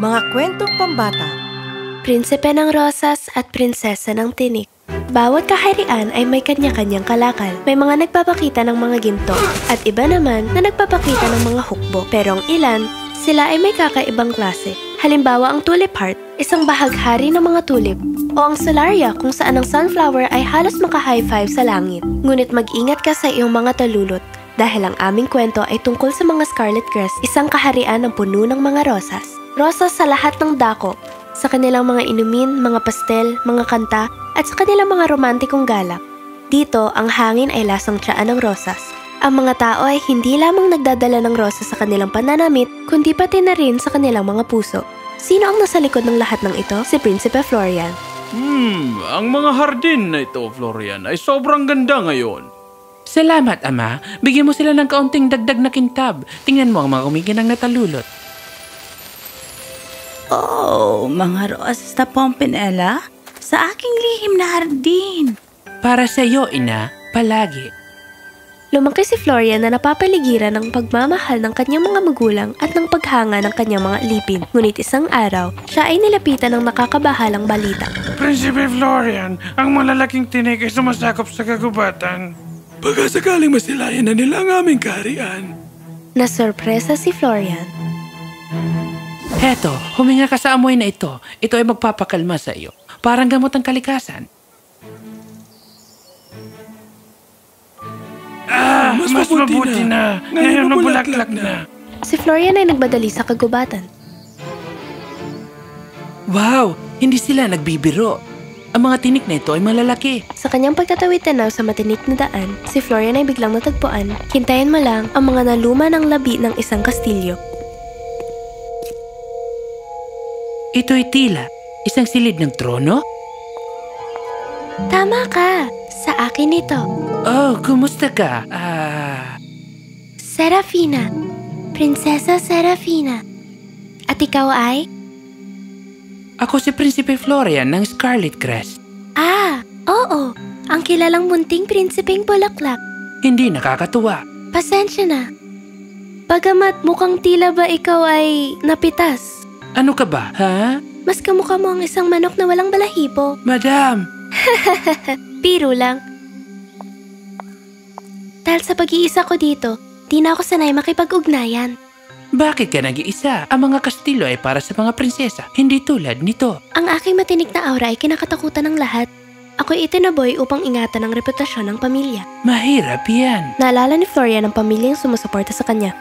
Mga kwentong pambata. Prinsipe ng Rosas at Prinsesa ng Tinik. Bawat kaharian ay may kanya-kanyang kalakal. May mga nagpapakita ng mga ginto at iba naman na nagpapakita ng mga hukbo. Pero ang ilan, sila ay may kakaibang klase. Halimbawa ang tulip heart, isang bahaghari ng mga tulip. O ang solaria kung saan ang sunflower ay halos maka-high five sa langit. Ngunit mag-ingat ka sa iyong mga talulot dahil ang aming kwento ay tungkol sa mga scarlet crest, isang kaharian ng puno ng mga rosas. Rosas sa lahat ng dako, sa kanilang mga inumin, mga pastel, mga kanta, at sa kanilang mga romantikong galak. Dito, ang hangin ay lasang tiyaan ng rosas. Ang mga tao ay hindi lamang nagdadala ng rosas sa kanilang pananamit, kundi pati na rin sa kanilang mga puso. Sino ang nasa likod ng lahat ng ito? Si Prinsipe Florian. Ang mga hardin na ito, Florian, ay sobrang ganda ngayon. Salamat, Ama. Bigyan mo sila ng kaunting dagdag na kintab. Tingnan mo ang mga kumikinang natululot. Oh, mga rosas na Pompinella, sa aking lihim na hardin. Para sa iyo, Ina, palagi. Lumaki si Florian na napapaligiran ng pagmamahal ng kanyang mga magulang at ng paghanga ng kanyang mga alipin. Ngunit isang araw, siya ay nilapitan ng nakakabahalang balita. Prinsipe Florian, ang malalaking tinik ay sumasakop sa kagubatan. Baka sakaling masilayan na nila ang aming kaharian. Nasorpresa si Florian. Heto, huminga ka sa amoy na ito. Ito ay magpapakalma sa iyo. Parang gamot ang kalikasan. Mas mabuti na. Ngayon mabulaklak na. Si Florian ay nagbadali sa kagubatan. Wow! Hindi sila nagbibiro. Ang mga tinik na ito ay malalaki. Sa kanyang pagtatawid tanaw sa matinik na daan, si Florian ay biglang natagpuan. Hintayin mo lang ang mga naluma ng labi ng isang kastilyo. Ito'y tila isang silid ng trono? Tama ka! Sa akin ito. Oh, kumusta ka? Serafina. Prinsesa Serafina. At ikaw ay? Ako si Prinsipe Florian ng Scarlet Crest. Oo. Ang kilalang munting prinsipeng bulaklak. Hindi nakakatuwa. Pasensya na. Bagamat mukhang tila ba ikaw ay napitas? Ano ka ba, ha? Mas kamukha mo ang isang manok na walang balahibo. Madam! Biro lang. Dahil sa pag-iisa ko dito, di na ako sanay makipag-ugnayan. Bakit ka nag-iisa? Ang mga kastilo ay para sa mga prinsesa, hindi tulad nito. Ang aking matinik na aura ay kinakatakutan ng lahat. Ako'y itinaboy upang ingatan ang reputasyon ng pamilya. Mahirap yan. Naalala ni Florian ang pamilyang sumusuporta sa kanya.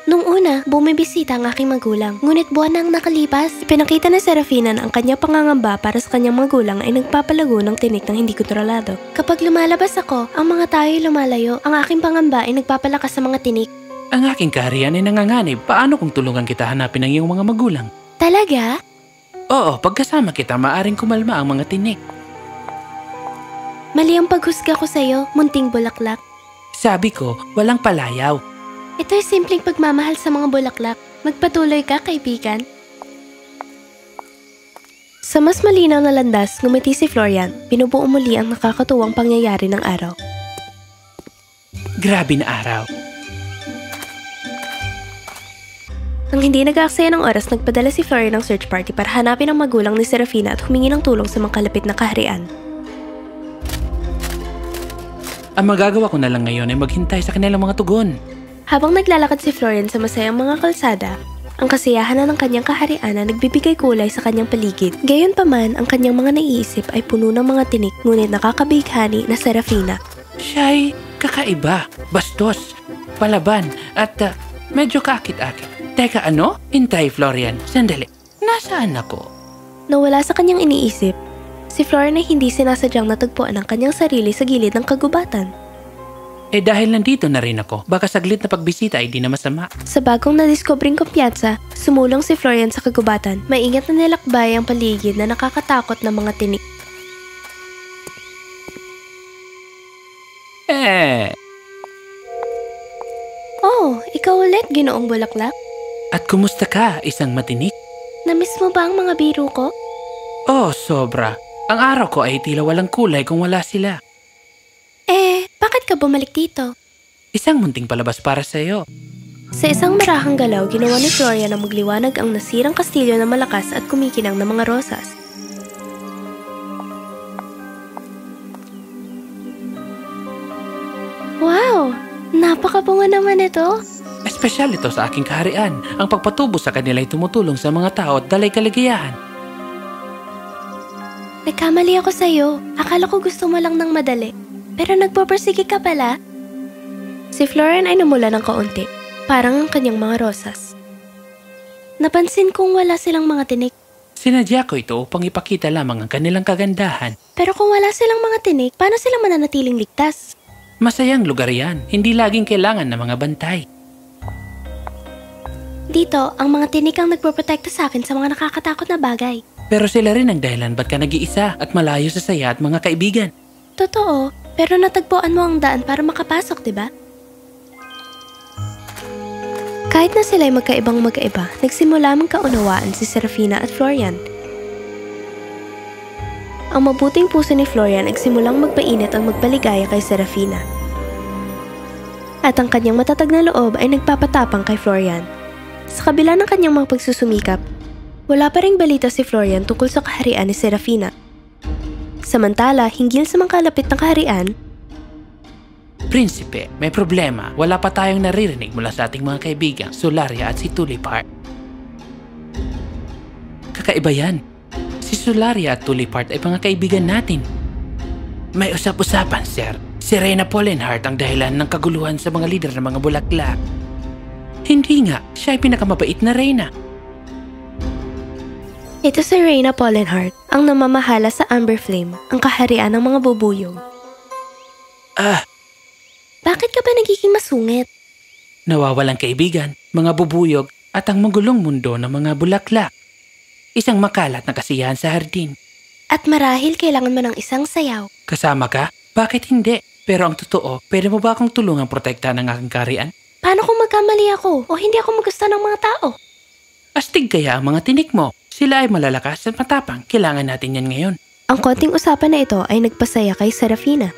Nung una, bumibisita ang aking magulang. Ngunit buwan na ang nakalipas, pinakita ni Serafina na ang kanyang pangangamba para sa kanyang magulang ay nagpapalago ng tinik ng hindi kontrolado. Kapag lumalabas ako, ang mga tao ay lumalayo. Ang aking pangamba ay nagpapalakas sa mga tinik. Ang aking kaharian ay nanganganib. Paano kung tulungan kita hanapin ang iyong mga magulang? Talaga? Oo, pagkasama kita, maaring kumalma ang mga tinik. Mali ang paghusga ko sa'yo, munting bulaklak. Sabi ko, walang palayaw. Ito'y simpleng pagmamahal sa mga bulaklak. Magpatuloy ka, kaibigan. Sa mas malinaw na landas, ngumiti si Florian. Binubuo muli ang nakakatuwang pangyayari ng araw. Grabe na araw. Nang hindi nag-aaksaya ng oras, nagpadala si Florian ng search party para hanapin ang magulang ni Serafina at humingi ng tulong sa mga kalapit na kaharian. Ang magagawa ko na lang ngayon ay maghintay sa kanilang mga tugon. Habang naglalakad si Florian sa masayang mga kalsada, ang kasiyahan na ng kanyang kaharian na nagbibigay kulay sa kanyang paligid. Gayunpaman, ang kanyang mga naiisip ay puno ng mga tinik, ngunit nakakabighani na Serafina. Siya'y kakaiba, bastos, palaban, at medyo kaakit-akit. Teka, ano? Hintay, Florian. Sandali. Nasaan ako? Nawala sa kanyang iniisip, si Florian ay hindi sinasadyang natagpuan ang kanyang sarili sa gilid ng kagubatan. Dahil nandito na rin ako, baka saglit na pagbisita ay di na masama. Sa bagong nadiskobring kumpiyansa, sumulong si Florian sa kagubatan. Maingat na nilakbay ang paligid na nakakatakot ng mga tinik. Oh, ikaw ulit, Ginoong Bulaklak? At kumusta ka, isang matinik? Namiss mo ba ang mga biro ko? Oh, sobra. Ang araw ko ay tila walang kulay kung wala sila. siya bumalik dito? Isang munting palabas para sa'yo. Sa isang marahang galaw, ginawa ni Florian na magliwanag ang nasirang kastilyo na malakas at kumikinang na mga rosas. Wow! Napakabunga naman ito! Espesyal ito sa aking kaharian. Ang pagpatubo sa kanila ay tumutulong sa mga tao at dalay kaligayahan. Nagkamali ako sa'yo. Akala ko gusto mo lang ng madali. Pero nagpupursige ka pala. Si Florian ay namula ng kaunti, parang ang kanyang mga rosas. Napansin kong wala silang mga tinik. Sinadya ko ito upang ipakita lamang ang kanilang kagandahan. Pero kung wala silang mga tinik, paano sila mananatiling ligtas? Masayang lugar yan. Hindi laging kailangan ng mga bantay. Dito, ang mga tinik ang nagpoprotekta sa akin sa mga nakakatakot na bagay. Pero sila rin ang dahilan ba't ka nag-iisa at malayo sa saya at mga kaibigan. Totoo, pero natagpuan mo ang daan para makapasok, di ba? Kahit na sila'y magkaiba, nagsimula magkaunawaan si Serafina at Florian. Ang mabuting puso ni Florian ay simulang magpainit ang magpaligaya kay Serafina. At ang kanyang matatag na loob ay nagpapatapang kay Florian. Sa kabila ng kanyang mga pagsusumikap, wala pa ring balita si Florian tungkol sa kaharian ni Serafina. Samantala, hinggil sa mga kalapit ng kaharian, Prinsipe, may problema. Wala pa tayong naririnig mula sa ating mga kaibigan, Solaria at si Tulipart. Kakaiba yan. Si Solaria at Tulipart ay mga kaibigan natin. May usap-usapan, sir. Si Reyna Pollenheart ang dahilan ng kaguluhan sa mga lider ng mga bulaklak. Hindi nga, siya ay pinakamabait na Reyna. ito si Reyna Pollenheart, ang namamahala sa Amber Flame, ang kaharian ng mga bubuyog. Bakit ka ba nagiging masungit? Nawawalang kaibigan, mga bubuyog at ang magulong mundo ng mga bulaklak. Isang makalat na kasiyahan sa hardin. At marahil kailangan mo ng isang sayaw. Kasama ka? Bakit hindi? Pero ang totoo, pwede mo ba akong tulungang protektahan ng aking kaharian? Paano kung magkamali ako o hindi ako magusto ng mga tao? Astig kaya ang mga tinik mo. Sila ay malalakas at matapang. Kailangan natin yan ngayon. Ang konting usapan na ito ay nagpasaya kay Serafina.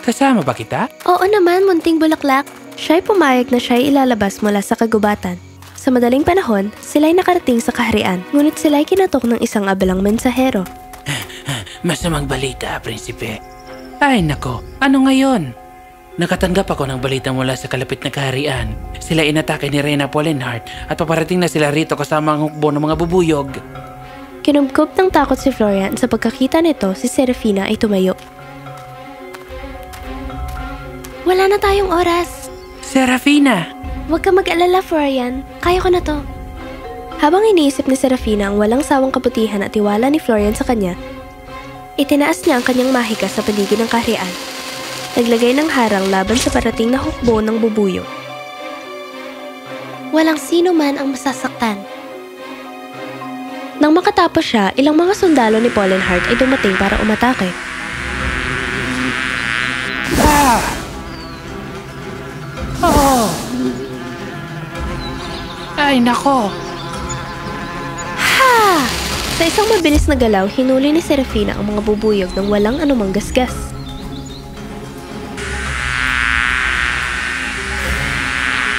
Kasama ba kita? Oo naman, munting bulaklak. Siya'y pumayag na siya'y ilalabas mula sa kagubatan. Sa madaling panahon, sila'y nakarating sa kaharian, ngunit sila'y kinatok ng isang abalang mensahero. Masamang balita, Prinsipe. Ay nako, ano ngayon? Nakatanggap ako ng balita mula sa kalapit na kaharian. Sila inatake ni Reyna Pollenheart at paparating na sila rito kasama ang hukbo ng mga bubuyog. Kinubkob ng takot si Florian sa pagkakita nito, si Serafina ay tumayo. Wala na tayong oras. Serafina! Huwag ka mag-alala, Florian. Kaya ko na to. Habang iniisip ni Serafina ang walang sawang kabutihan at tiwala ni Florian sa kanya, itinaas niya ang kanyang mahika sa paligid ng kaharian. Naglagay ng harang laban sa parating na hukbo ng bubuyog. Walang sino man ang masasaktan. Nang makatapos siya, ilang mga sundalo ni Pollenheart ay dumating para umatake. Oh! Ay nako! Ha! Sa isang mabilis na galaw, hinuli ni Serafina ang mga bubuyog ng walang anumang gasgas.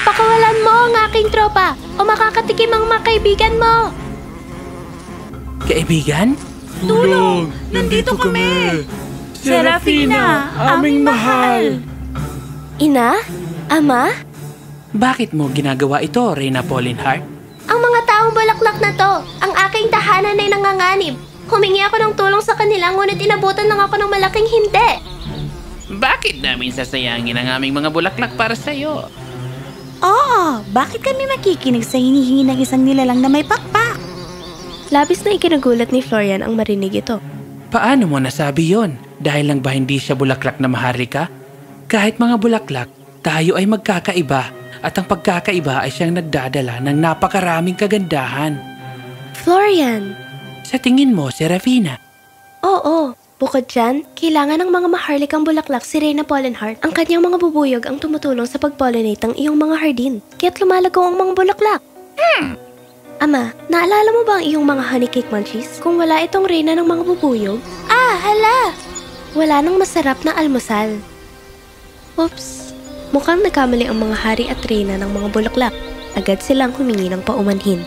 Pakawalan mo ang aking tropa o makakatikim ang mga kaibigan mo! Kaibigan? Tulong! Nandito kami! Serafina, aming mahal! Ina? Ama? Bakit mo ginagawa ito, Reyna Pollenheart? Ang mga taong bulaklak na to, ang aking tahanan ay nanganganib. Humingi ako ng tulong sa kanila ngunit inabutan lang ako ng malaking hindi. Bakit namin sasayangin ang aming mga bulaklak para sa'yo? Oo, bakit kami makikinig sa hinihingi ng isang nilalang na may pakpak? Labis na ikinagulat ni Florian ang marinig ito. Paano mo nasabi yon? Dahil lang ba hindi siya bulaklak na maharlika? Kahit mga bulaklak, tayo ay magkakaiba at ang pagkakaiba ay siyang nagdadala ng napakaraming kagandahan. Florian! Sa tingin mo, Serafina? Oo, bukod dyan, kailangan ng mga maharlikang bulaklak si Reyna Pollenheart. Ang kanyang mga bubuyog ang tumutulong sa pagpollinate ng iyong mga hardin, kaya't lumalago ang mga bulaklak. Ama, naalala mo ba ang iyong mga honey cake munchies? Kung wala itong Reyna ng mga bubuyog? Ah, hala! wala nang masarap na almusal. Oops, mukhang nagkamali ang mga hari at reyna ng mga bulaklak. Agad silang humingi ng paumanhin.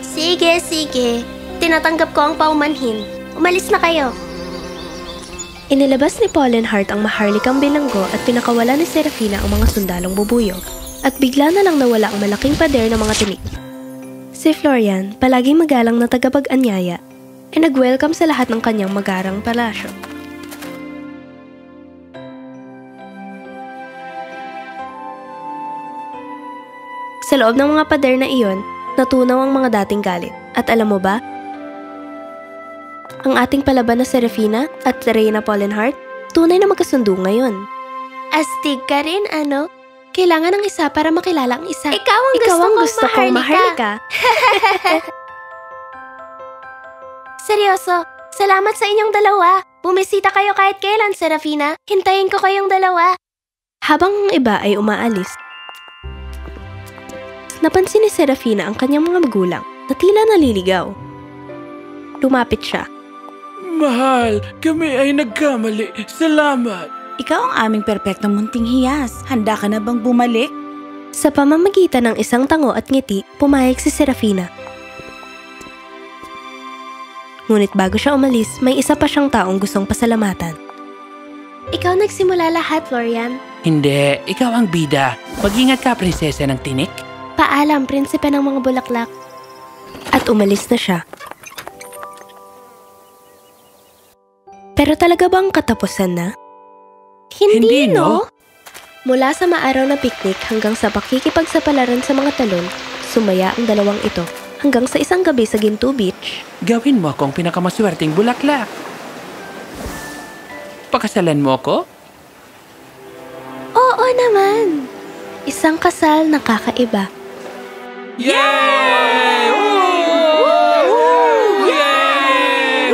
Sige, sige. Tinatanggap ko ang paumanhin. Umalis na kayo. Inilabas ni Pollenheart ang maharlikang bilanggo at pinakawala ni Serafina ang mga sundalong bubuyog. At bigla na lang nawala ang malaking pader ng mga tinik. Si Florian, palaging magalang na tagapag-anyaya, ay nag-welcome sa lahat ng kanyang magarang palasyo. Sa loob ng mga pader na iyon, natunaw ang mga dating galit. At alam mo ba? Ang ating palaban na Serafina at Reyna Pollenheart, tunay na magkasundo ngayon. Astig ka rin, ano? Kailangan ng isa para makilala ang isa. Ikaw ang gusto kong maharlika. Seryoso, salamat sa inyong dalawa. Bumisita kayo kahit kailan, Serafina. Hintayin ko kayong dalawa. Habang ang iba ay umaalis, napansin ni Serafina ang kanyang mga magulang na tila naliligaw. Lumapit siya. Mahal, kami ay nagkamali. Salamat. Ikaw ang aming perpektong munting hiyas. Handa ka na bang bumalik? Sa pamamagitan ng isang tango at ngiti, pumayag si Serafina. Ngunit bago siya umalis, may isa pa siyang taong gustong pasalamatan. Ikaw nagsimula lahat, Florian. Hindi, ikaw ang bida. Mag-ingat ka, prinsesa ng tinik. Paalam, prinsipe ng mga bulaklak. At umalis na siya. Pero talaga bang katapusan na? Hindi, no? Mula sa maaraw na picnic hanggang sa pakikipagsapalaran sa mga talon, sumaya ang dalawang ito hanggang sa isang gabi sa Ginto Beach. Gawin mo akong pinakamaswerteng bulaklak. Pakasalan mo ako? Oo naman. Isang kasal na kakaiba. Yay! Yay!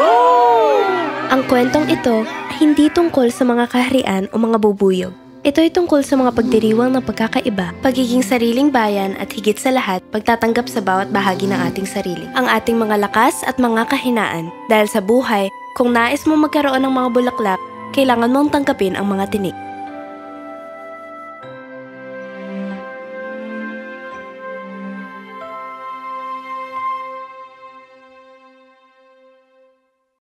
Ang kwentong ito ay hindi tungkol sa mga kaharian o mga bubuyog. Ito ay tungkol sa mga pagdiriwang ng pagkakaiba, pagiging sariling bayan at higit sa lahat, pagtatanggap sa bawat bahagi ng ating sarili. Ang ating mga lakas at mga kahinaan. Dahil sa buhay, kung nais mo magkaroon ng mga bulaklak, kailangan mong tanggapin ang mga tinik.